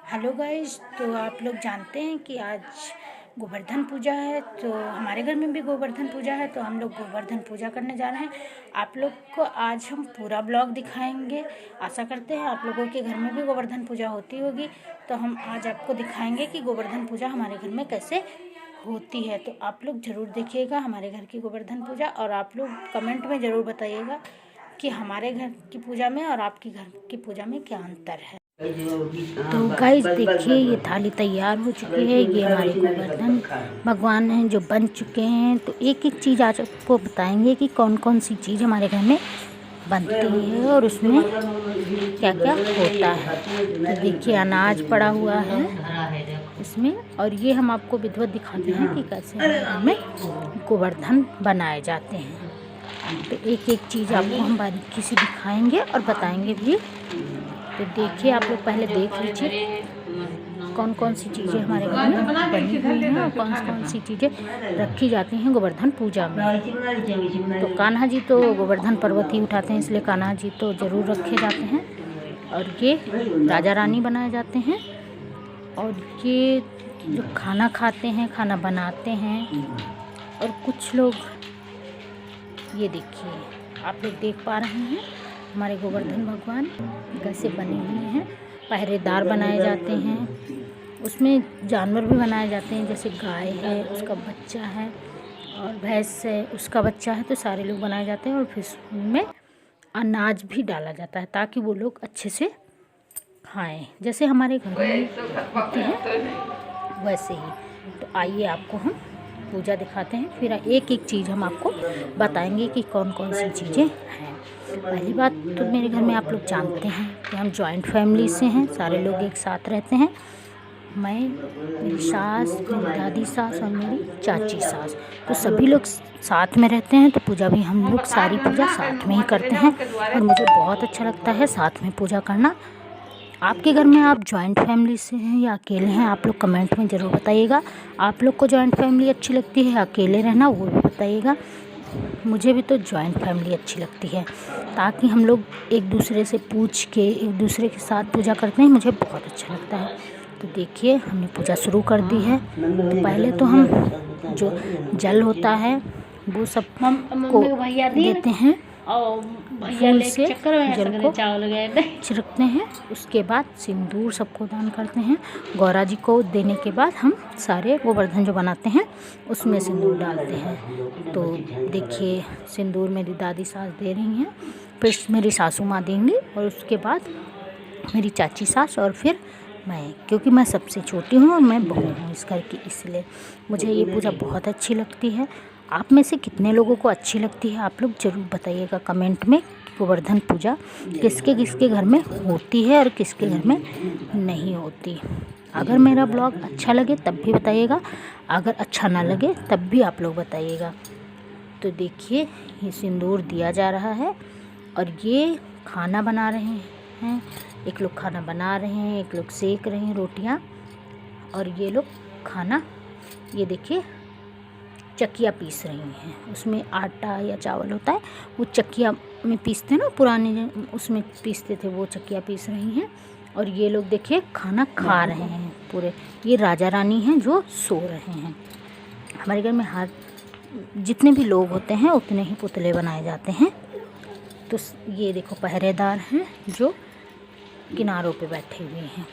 Hello guys. तो आप लोग जानते हैं कि आज गोवर्धन पूजा है। तो हमारे घर में भी गोवर्धन पूजा है, तो हम लोग गोवर्धन पूजा करने जा रहे हैं। आप लोग को आज हम पूरा ब्लॉग दिखाएंगे। आशा करते हैं आप लोगों के घर में भी गोवर्धन पूजा होती होगी। तो हम आज आपको दिखाएंगे कि गोवर्धन पूजा हमारे घर में कैसे होती है। तो आप लोग ज़रूर देखिएगा हमारे घर की गोवर्धन पूजा, और आप लोग कमेंट में ज़रूर बताइएगा कि हमारे घर की पूजा में और आपकी घर की पूजा में क्या अंतर है। तो गाइस देखिए, ये थाली तैयार हो चुकी है। ये हमारे गोवर्धन भगवान हैं जो बन चुके हैं। तो एक एक चीज़ आज आपको बताएंगे कि कौन कौन सी चीज़ हमारे घर में बनती है और उसमें क्या क्या होता है। तो देखिए, अनाज पड़ा हुआ है इसमें, और ये हम आपको विधिवत दिखाते हैं कि कैसे हमारे घर में गोवर्धन बनाए जाते हैं। तो एक एक चीज़ आपको हम बारीकी से दिखाएंगे और बताएंगे भी। तो देखिए, आप लोग पहले देख लीजिए कौन कौन सी चीज़ें हमारे घर में बनी हुई हैं और कौन कौन सी चीज़ें रखी जाती हैं गोवर्धन पूजा में। तो कान्हा जी तो गोवर्धन पर्वत ही उठाते हैं, इसलिए कान्हा जी तो ज़रूर रखे जाते हैं। और ये राजा रानी बनाए जाते हैं। और ये जो खाना खाते हैं, खाना बनाते हैं। और कुछ लोग, ये देखिए आप लोग देख पा रहे हैं हमारे गोवर्धन भगवान कैसे बने हुए हैं। पहरेदार बनाए जाते हैं, उसमें जानवर भी बनाए जाते हैं, जैसे गाय है उसका बच्चा है और भैंस है उसका बच्चा है। तो सारे लोग बनाए जाते हैं और फिर उनमें अनाज भी डाला जाता है ताकि वो लोग अच्छे से खाएं, जैसे हमारे घर में होती है वैसे ही। तो आइए आपको हम पूजा दिखाते हैं, फिर एक एक चीज़ हम आपको बताएंगे कि कौन कौन सी चीज़ें हैं। पहली बात तो मेरे घर में आप लोग जानते हैं कि हम जॉइंट फैमिली से हैं, सारे लोग एक साथ रहते हैं। मैं, मेरी सास, मेरी दादी सास और मेरी चाची सास, तो सभी लोग साथ में रहते हैं। तो पूजा भी हम लोग सारी पूजा साथ में ही करते हैं और मुझे बहुत अच्छा लगता है साथ में पूजा करना। आपके घर में आप जॉइंट फैमिली से हैं या अकेले हैं, आप लोग कमेंट में ज़रूर बताइएगा। आप लोग को जॉइंट फैमिली अच्छी लगती है या अकेले रहना, वो भी बताइएगा। मुझे भी तो जॉइंट फैमिली अच्छी लगती है, ताकि हम लोग एक दूसरे से पूछ के एक दूसरे के साथ पूजा करते हैं, मुझे बहुत अच्छा लगता है। तो देखिए, हमने पूजा शुरू कर दी है। तो पहले तो हम जो जल होता है वो सब को देते हैं, फूल से जल को छिड़कते हैं। उसके बाद सिंदूर सबको दान करते हैं। गौरा जी को देने के बाद हम सारे गोवर्धन जो बनाते हैं उसमें सिंदूर डालते हैं। तो देखिए, सिंदूर मेरी दादी सास दे रही हैं, फिर मेरी सासू माँ देंगी, और उसके बाद मेरी चाची सास, और फिर मैं, क्योंकि मैं सबसे छोटी हूँ और मैं बहू हूँ इस घर की, इसलिए मुझे ये पूजा बहुत अच्छी लगती है। आप में से कितने लोगों को अच्छी लगती है, आप लोग ज़रूर बताइएगा कमेंट में कि गोवर्धन पूजा किसके किसके घर में होती है और किसके घर में नहीं होती। अगर मेरा ब्लॉग अच्छा लगे तब भी बताइएगा, अगर अच्छा ना लगे तब भी आप लोग बताइएगा। तो देखिए, ये सिंदूर दिया जा रहा है और ये खाना बना रहे हैं। एक लोग खाना बना रहे हैं, एक लोग सेक रहे हैं रोटियां, और ये लोग खाना, ये देखिए चकिया पीस रही हैं। उसमें आटा या चावल होता है, वो चकिया में पीसते हैं ना, पुराने उसमें पीसते थे, वो चकिया पीस रही हैं। और ये लोग देखिए खाना खा रहे हैं पूरे। ये राजा रानी हैं जो सो रहे हैं। हमारे घर में हर जितने भी लोग होते हैं उतने ही पुतले बनाए जाते हैं। तो ये देखो पहरेदार हैं जो किनारों पे बैठे हुए हैं,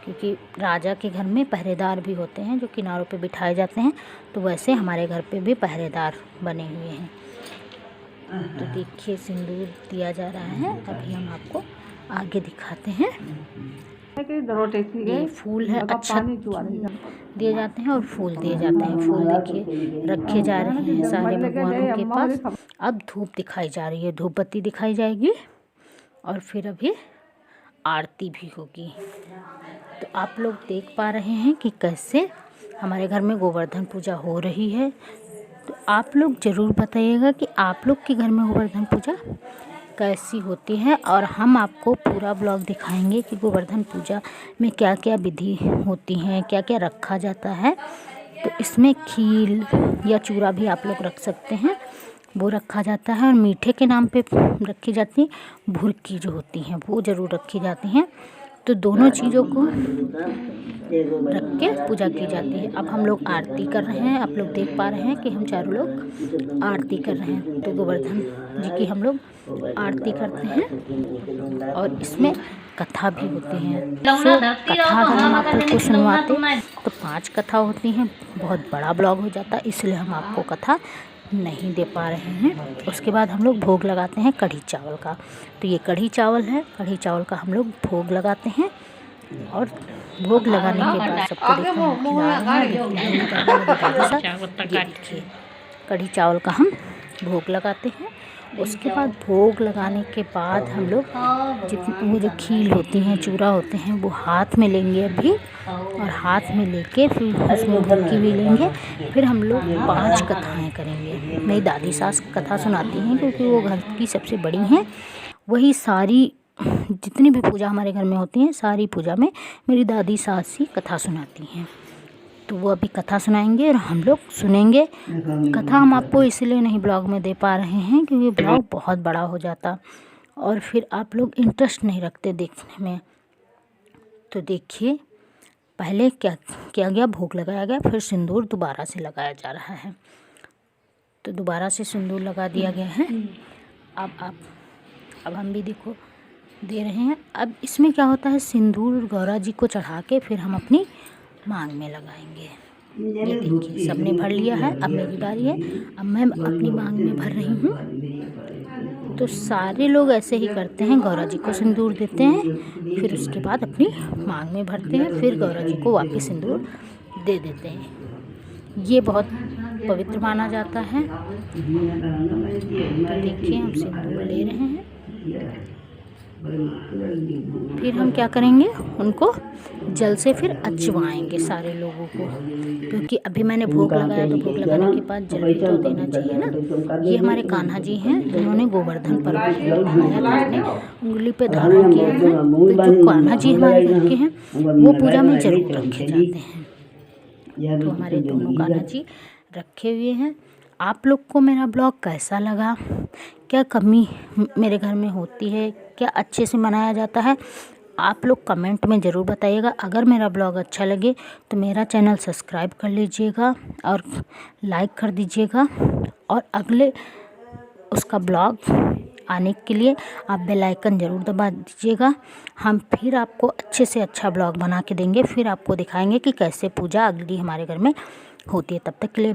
क्योंकि राजा के घर में पहरेदार भी होते हैं जो किनारों पे बिठाए जाते हैं। तो वैसे हमारे घर पे भी पहरेदार बने हुए हैं। तो देखिए, सिंदूर दिया जा रहा है, अभी हम आपको आगे दिखाते हैं। ये फूल है, अच्छा दिए जाते हैं और फूल दिए जाते हैं। फूल देखिए रखे जा रहे हैं सारे भगवानों के पास। अब धूप दिखाई जा रही है, धूप बत्ती दिखाई जाएगी और फिर अभी आरती भी होगी। तो आप लोग देख पा रहे हैं कि कैसे हमारे घर में गोवर्धन पूजा हो रही है। तो आप लोग ज़रूर बताइएगा कि आप लोग के घर में गोवर्धन पूजा कैसी होती है, और हम आपको पूरा ब्लॉग दिखाएंगे कि गोवर्धन पूजा में क्या क्या विधि होती हैं, क्या क्या रखा जाता है। तो इसमें खीर या चूरा भी आप लोग रख सकते हैं, वो रखा जाता है। और मीठे के नाम पे रखी जाती भुरकी जो होती हैं वो ज़रूर रखी जाती हैं। तो दोनों चीज़ों को रख के पूजा की जाती है। अब हम लोग आरती कर रहे हैं। आप लोग देख पा रहे हैं कि हम चारों लोग आरती कर रहे हैं। तो गोवर्धन जी की हम लोग आरती करते हैं और इसमें कथा भी होती है। कथा अगर हम आप लोग को सुनवाते तो 5 कथा होती हैं, बहुत बड़ा ब्लॉग हो जाता, इसलिए हम आपको कथा नहीं दे पा रहे हैं। उसके बाद हम लोग भोग लगाते हैं कढ़ी चावल का। तो ये कढ़ी चावल है, कढ़ी चावल का हम लोग भोग लगाते हैं और भोग लगाने के बाद सबको देखिए कढ़ी चावल का हम भोग लगाते हैं। उसके बाद भोग लगाने के बाद हम लोग जितनी वो जो खील होती हैं, चूरा होते हैं, वो हाथ में लेंगे अभी, और हाथ में लेके फिर उसमें भुक्की भी लेंगे। फिर हम लोग 5 कथाएँ करेंगे। मेरी दादी सास कथा सुनाती हैं क्योंकि वो घर की सबसे बड़ी हैं। वही सारी जितनी भी पूजा हमारे घर में होती हैं, सारी पूजा में मेरी दादी सास ही कथा सुनाती हैं। तो वो अभी कथा सुनाएंगे और हम लोग सुनेंगे। कथा हम आपको इसलिए नहीं ब्लॉग में दे पा रहे हैं क्योंकि ब्लॉग बहुत बड़ा हो जाता और फिर आप लोग इंटरेस्ट नहीं रखते देखने में। तो देखिए, पहले क्या किया गया, भोग लगाया गया, फिर सिंदूर दोबारा से लगाया जा रहा है। तो दोबारा से सिंदूर लगा दिया गया है। अब हम भी देखो दे रहे हैं। अब इसमें क्या होता है, सिंदूर गौरा जी को चढ़ा के फिर हम अपनी मांग में लगाएंगे। ये देखिए सबने भर लिया है, अब मेरी बारी है। अब मैं अपनी मांग में भर रही हूँ। तो सारे लोग ऐसे ही करते हैं, गौरा जी को सिंदूर देते हैं, फिर उसके बाद अपनी मांग में भरते हैं, फिर गौरा जी को वापस सिंदूर दे देते हैं। ये बहुत पवित्र माना जाता है। तो देखिए हम सिंदूर ले रहे हैं। फिर हम क्या करेंगे, उनको जल से फिर अचवाएंगे सारे लोगों को, क्योंकि अभी मैंने भोग लगाया तो भोग लगाने के बाद जल भी तो देना चाहिए ना। ये हमारे कान्हा जी हैं जिन्होंने गोवर्धन पर्वत उठाया था, अपने उंगली पे धारण किया था। तो जो कान्हा जी हमारे घर के हैं वो पूजा में जरूर रखे जाते हैं। तो हमारे दोनों कान्हा जी रखे हुए हैं। आप लोग को मेरा ब्लॉग कैसा लगा, क्या कमी मेरे घर में होती है, क्या अच्छे से मनाया जाता है, आप लोग कमेंट में ज़रूर बताइएगा। अगर मेरा ब्लॉग अच्छा लगे तो मेरा चैनल सब्सक्राइब कर लीजिएगा और लाइक कर दीजिएगा, और अगले उसका ब्लॉग आने के लिए आप बेल आइकन ज़रूर दबा दीजिएगा। हम फिर आपको अच्छे से अच्छा ब्लॉग बना के देंगे, फिर आपको दिखाएंगे कि कैसे पूजा अगली हमारे घर में होती है। तब तक के लिए